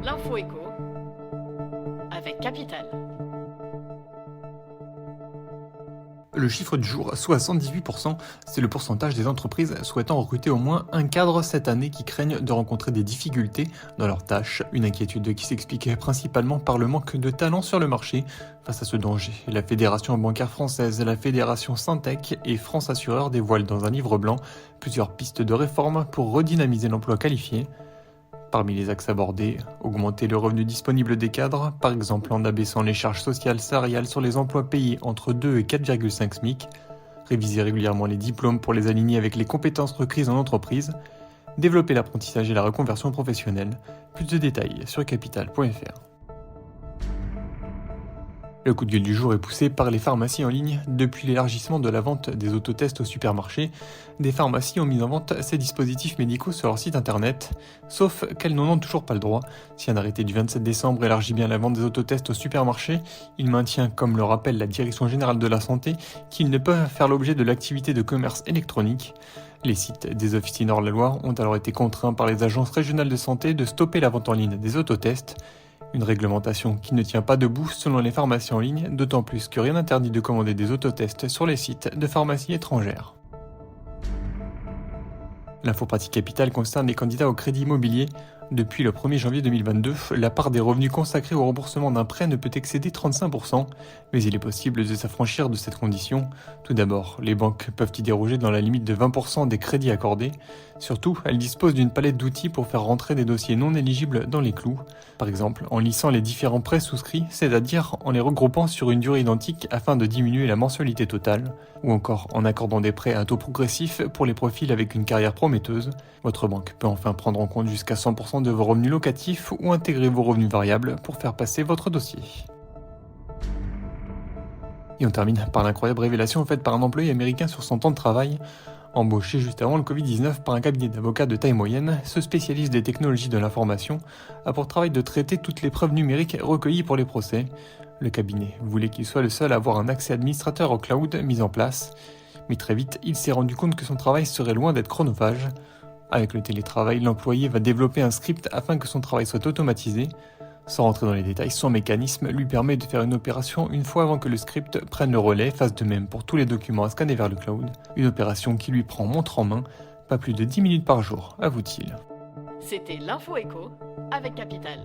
L'info éco avec Capital. Le chiffre du jour, 78%, c'est le pourcentage des entreprises souhaitant recruter au moins un cadre cette année qui craignent de rencontrer des difficultés dans leurs tâches. Une inquiétude qui s'expliquait principalement par le manque de talent sur le marché. Face à ce danger, la Fédération bancaire française, la Fédération Syntec et France Assureur dévoilent dans un livre blanc plusieurs pistes de réforme pour redynamiser l'emploi qualifié. Parmi les axes abordés, augmenter le revenu disponible des cadres, par exemple en abaissant les charges sociales salariales sur les emplois payés entre 2 et 4,5 SMIC, réviser régulièrement les diplômes pour les aligner avec les compétences requises en entreprise, développer l'apprentissage et la reconversion professionnelle. Plus de détails sur capital.fr. Le coup de gueule du jour est poussé par les pharmacies en ligne. Depuis l'élargissement de la vente des autotests au supermarché, des pharmacies ont mis en vente ces dispositifs médicaux sur leur site internet, sauf qu'elles n'en ont toujours pas le droit. Si un arrêté du 27 décembre élargit bien la vente des autotests au supermarché, il maintient, comme le rappelle la Direction générale de la santé, qu'ils ne peuvent faire l'objet de l'activité de commerce électronique. Les sites des officines hors-la-loi ont alors été contraints par les agences régionales de santé de stopper la vente en ligne des autotests. Une réglementation qui ne tient pas debout selon les pharmacies en ligne, d'autant plus que rien n'interdit de commander des autotests sur les sites de pharmacies étrangères. L'info pratique Capital concerne les candidats au crédit immobilier. Depuis le 1er janvier 2022, la part des revenus consacrés au remboursement d'un prêt ne peut excéder 35%, mais il est possible de s'affranchir de cette condition. Tout d'abord, les banques peuvent y déroger dans la limite de 20% des crédits accordés. Surtout, elles disposent d'une palette d'outils pour faire rentrer des dossiers non éligibles dans les clous. Par exemple, en lissant les différents prêts souscrits, c'est-à-dire en les regroupant sur une durée identique afin de diminuer la mensualité totale, ou encore en accordant des prêts à taux progressif pour les profils avec une carrière prometteuse. Votre banque peut enfin prendre en compte jusqu'à 100% de vos revenus locatifs ou intégrer vos revenus variables pour faire passer votre dossier. Et on termine par l'incroyable révélation faite par un employé américain sur son temps de travail. Embauché juste avant le Covid-19 par un cabinet d'avocats de taille moyenne, ce spécialiste des technologies de l'information a pour travail de traiter toutes les preuves numériques recueillies pour les procès. Le cabinet voulait qu'il soit le seul à avoir un accès administrateur au cloud mis en place, mais très vite il s'est rendu compte que son travail serait loin d'être chronophage. Avec le télétravail, l'employé va développer un script afin que son travail soit automatisé. Sans rentrer dans les détails, son mécanisme lui permet de faire une opération une fois avant que le script prenne le relais, fasse de même pour tous les documents à scanner vers le cloud. Une opération qui lui prend montre en main, pas plus de 10 minutes par jour, avoue-t-il. C'était l'info éco avec Capital.